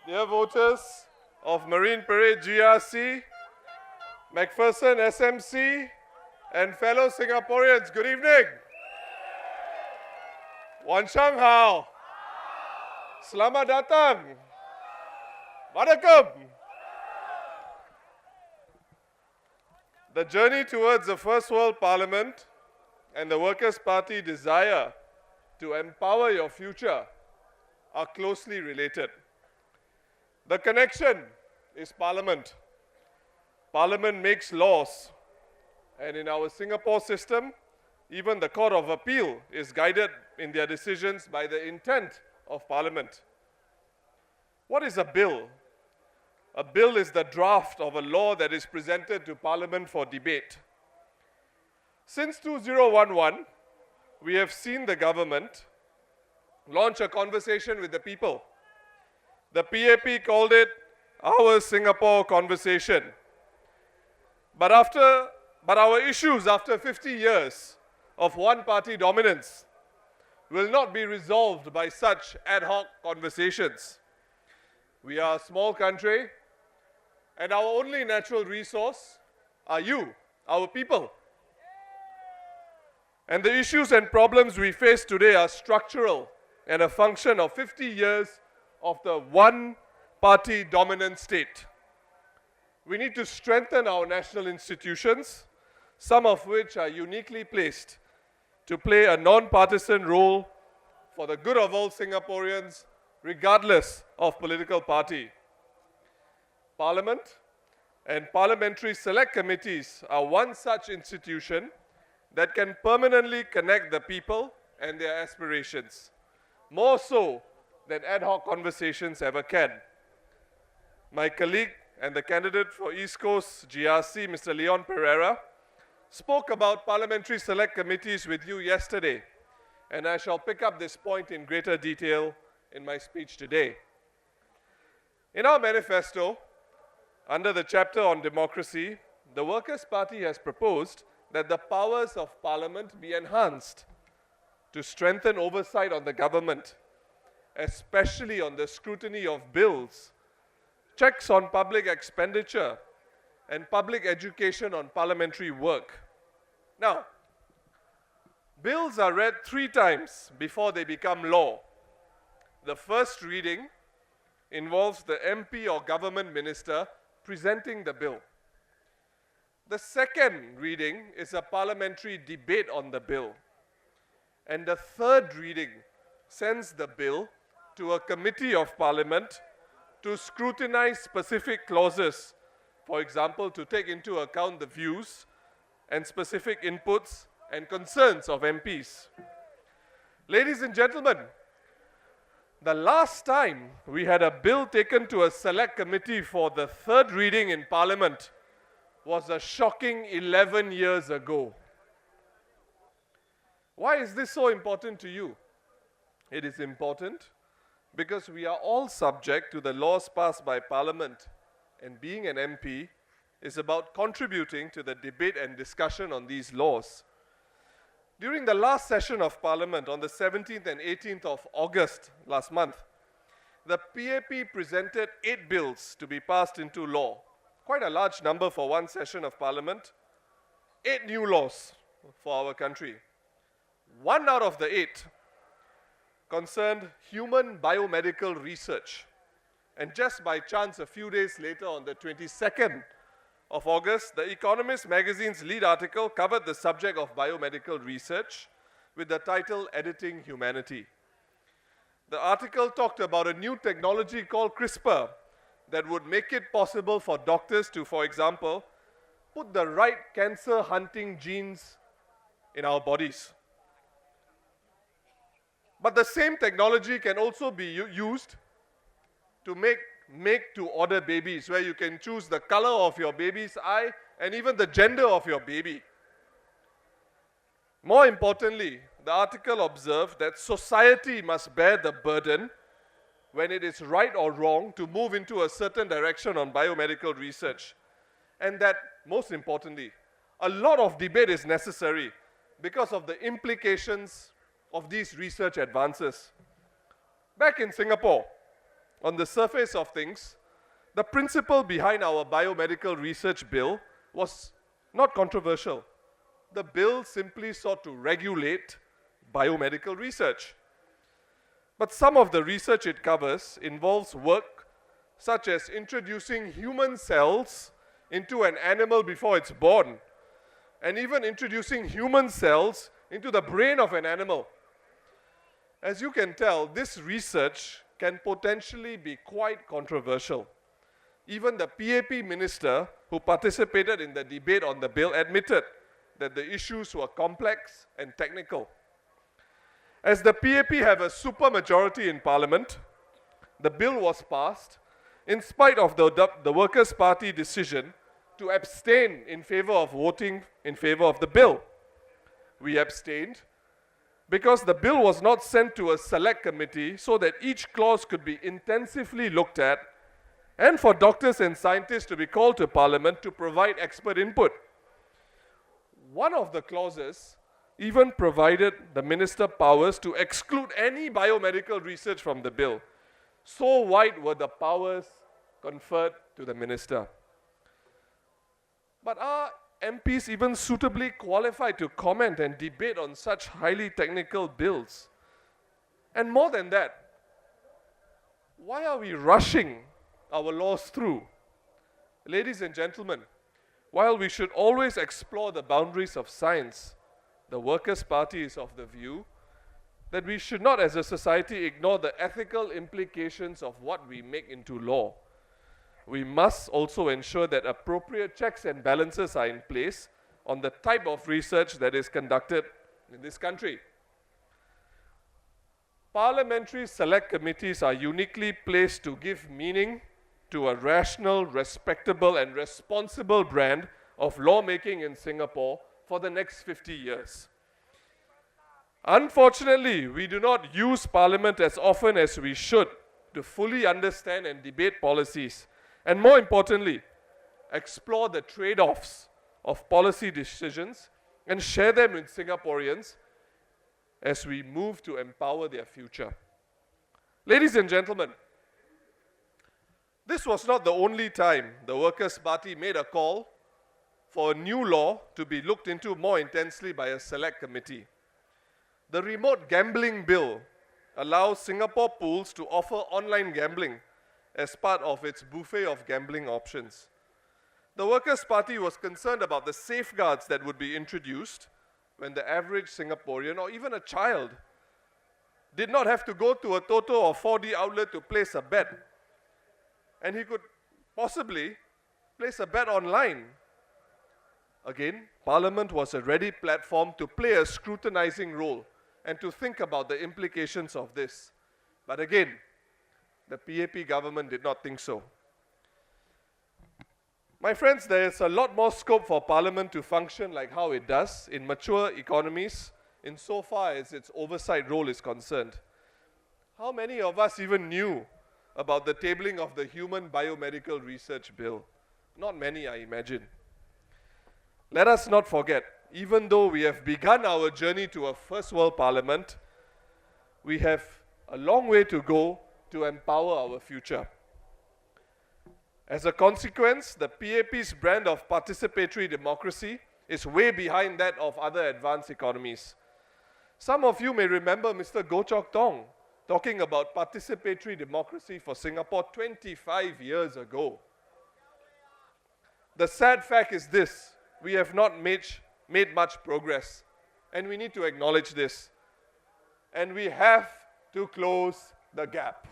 Dear voters of Marine Parade GRC, McPherson SMC, and fellow Singaporeans, good evening. Wan Shang Hao. Selamat datang. Vanakkam. The journey towards the First World Parliament and the Workers' Party desire to empower your future are closely related. The connection is Parliament. Parliament makes laws, and in our Singapore system, even the Court of Appeal is guided in their decisions by the intent of Parliament. What is a bill? A bill is the draft of a law that is presented to Parliament for debate. Since 2011, we have seen the government launch a conversation with the people. The PAP called it our Singapore conversation. But our issues after 50 years of one-party dominance will not be resolved by such ad hoc conversations. We are a small country, and our only natural resource are you, our people. And the issues and problems we face today are structural and a function of 50 years of the one-party dominant state. We need to strengthen our national institutions, some of which are uniquely placed to play a non-partisan role for the good of all Singaporeans, regardless of political party. Parliament and parliamentary select committees are one such institution that can permanently connect the people and their aspirations, more so than ad hoc conversations ever can. My colleague and the candidate for East Coast GRC, Mr. Leon Pereira, spoke about parliamentary select committees with you yesterday, and I shall pick up this point in greater detail in my speech today. In our manifesto, under the chapter on democracy, the Workers' Party has proposed that the powers of Parliament be enhanced to strengthen oversight on the government, especially on the scrutiny of bills, checks on public expenditure, and public education on parliamentary work. Now, bills are read 3 times before they become law. The first reading involves the MP or government minister presenting the bill. The second reading is a parliamentary debate on the bill. And the third reading sends the bill to a committee of Parliament to scrutinize specific clauses, for example, to take into account the views and specific inputs and concerns of MPs. Ladies and gentlemen, the last time we had a bill taken to a select committee for the third reading in Parliament was a shocking 11 years ago. Why is this so important to you? It is important because we are all subject to the laws passed by Parliament, and being an MP is about contributing to the debate and discussion on these laws. During the last session of Parliament on the 17th and 18th of August last month, the PAP presented 8 bills to be passed into law. Quite a large number for one session of Parliament. 8 new laws for our country. 1 out of the 8 concerned human biomedical research. And just by chance, a few days later, on the 22nd of August, The Economist magazine's lead article covered the subject of biomedical research with the title Editing Humanity. The article talked about a new technology called CRISPR that would make it possible for doctors to, for example, put the right cancer-hunting genes in our bodies. But the same technology can also be used to make to-order babies, where you can choose the color of your baby's eye and even the gender of your baby. More importantly, the article observed that society must bear the burden when it is right or wrong to move into a certain direction on biomedical research. And that, most importantly, a lot of debate is necessary because of the implications of these research advances. Back in Singapore, on the surface of things, the principle behind our biomedical research bill was not controversial. The bill simply sought to regulate biomedical research. But some of the research it covers involves work such as introducing human cells into an animal before it's born, and even introducing human cells into the brain of an animal. As you can tell, this research can potentially be quite controversial. Even the PAP minister who participated in the debate on the bill admitted that the issues were complex and technical. As the PAP have a supermajority in Parliament, the bill was passed in spite of the Workers' Party decision to abstain in favor of voting in favor of the bill. We abstained because the bill was not sent to a select committee so that each clause could be intensively looked at, and for doctors and scientists to be called to Parliament to provide expert input. One of the clauses even provided the minister powers to exclude any biomedical research from the bill. So wide were the powers conferred to the minister. But are MPs even suitably qualified to comment and debate on such highly technical bills? And more than that, why are we rushing our laws through? Ladies and gentlemen, while we should always explore the boundaries of science, the Workers' Party is of the view that we should not as a society ignore the ethical implications of what we make into law. We must also ensure that appropriate checks and balances are in place on the type of research that is conducted in this country. Parliamentary select committees are uniquely placed to give meaning to a rational, respectable and responsible brand of lawmaking in Singapore for the next 50 years. Unfortunately, we do not use Parliament as often as we should to fully understand and debate policies, and more importantly, explore the trade-offs of policy decisions and share them with Singaporeans as we move to empower their future. Ladies and gentlemen, this was not the only time the Workers' Party made a call for a new law to be looked into more intensely by a select committee. The Remote Gambling Bill allows Singapore pools to offer online gambling as part of its buffet of gambling options. The Workers' Party was concerned about the safeguards that would be introduced when the average Singaporean or even a child did not have to go to a Toto or 4D outlet to place a bet, and he could possibly place a bet online. Again, Parliament was a ready platform to play a scrutinizing role and to think about the implications of this. But again, the PAP government did not think so. My friends, there is a lot more scope for Parliament to function like how it does in mature economies insofar as its oversight role is concerned. How many of us even knew about the tabling of the Human Biomedical Research Bill? Not many, I imagine. Let us not forget, even though we have begun our journey to a first world parliament, we have a long way to go to empower our future. As a consequence, the PAP's brand of participatory democracy is way behind that of other advanced economies. Some of you may remember Mr. Goh Chok Tong talking about participatory democracy for Singapore 25 years ago. The sad fact is this: we have not made much progress, and we need to acknowledge this. And we have to close the gap.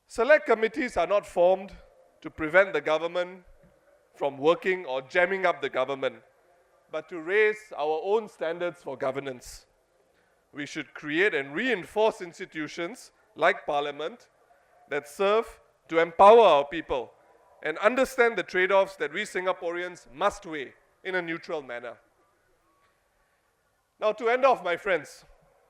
Select committees are not formed to prevent the government from working or jamming up the government, but to raise our own standards for governance. We should create and reinforce institutions like Parliament that serve to empower our people and understand the trade-offs that we Singaporeans must weigh in a neutral manner. Now, to end off, my friends,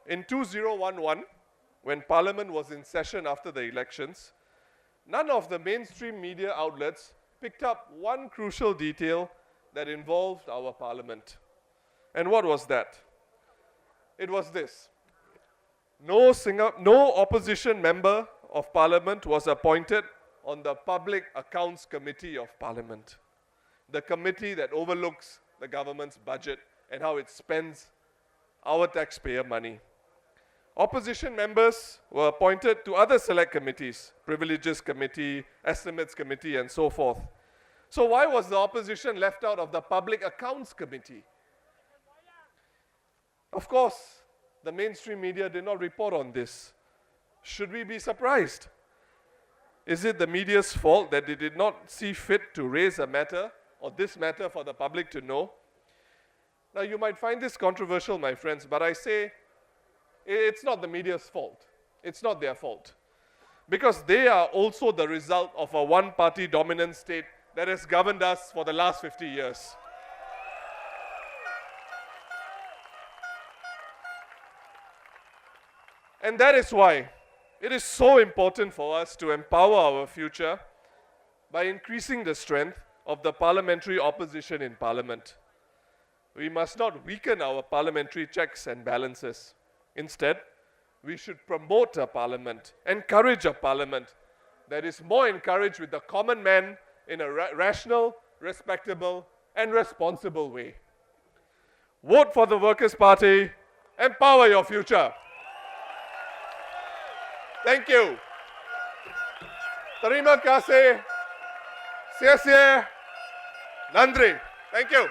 in 2011, when Parliament was in session after the elections, none of the mainstream media outlets picked up one crucial detail that involved our Parliament. And what was that? It was this: no opposition member of Parliament was appointed on the Public Accounts Committee of Parliament, the committee that overlooks the government's budget and how it spends our taxpayer money. Opposition members were appointed to other select committees, Privileges Committee, Estimates Committee, and so forth. So why was the opposition left out of the Public Accounts Committee? Of course, the mainstream media did not report on this. Should we be surprised? Is it the media's fault that they did not see fit to raise a matter, or this matter, for the public to know? Now, you might find this controversial, my friends, but I say it's not the media's fault. It's not their fault. Because they are also the result of a one-party dominant state that has governed us for the last 50 years. And that is why it is so important for us to empower our future by increasing the strength of the parliamentary opposition in Parliament. We must not weaken our parliamentary checks and balances. Instead, we should promote a parliament, encourage a parliament that is more encouraged with the common man in a rational, respectable, and responsible way. Vote for the Workers' Party. Empower your future. Thank you. Terima kasih. Sia-sia. Nandri. Thank you.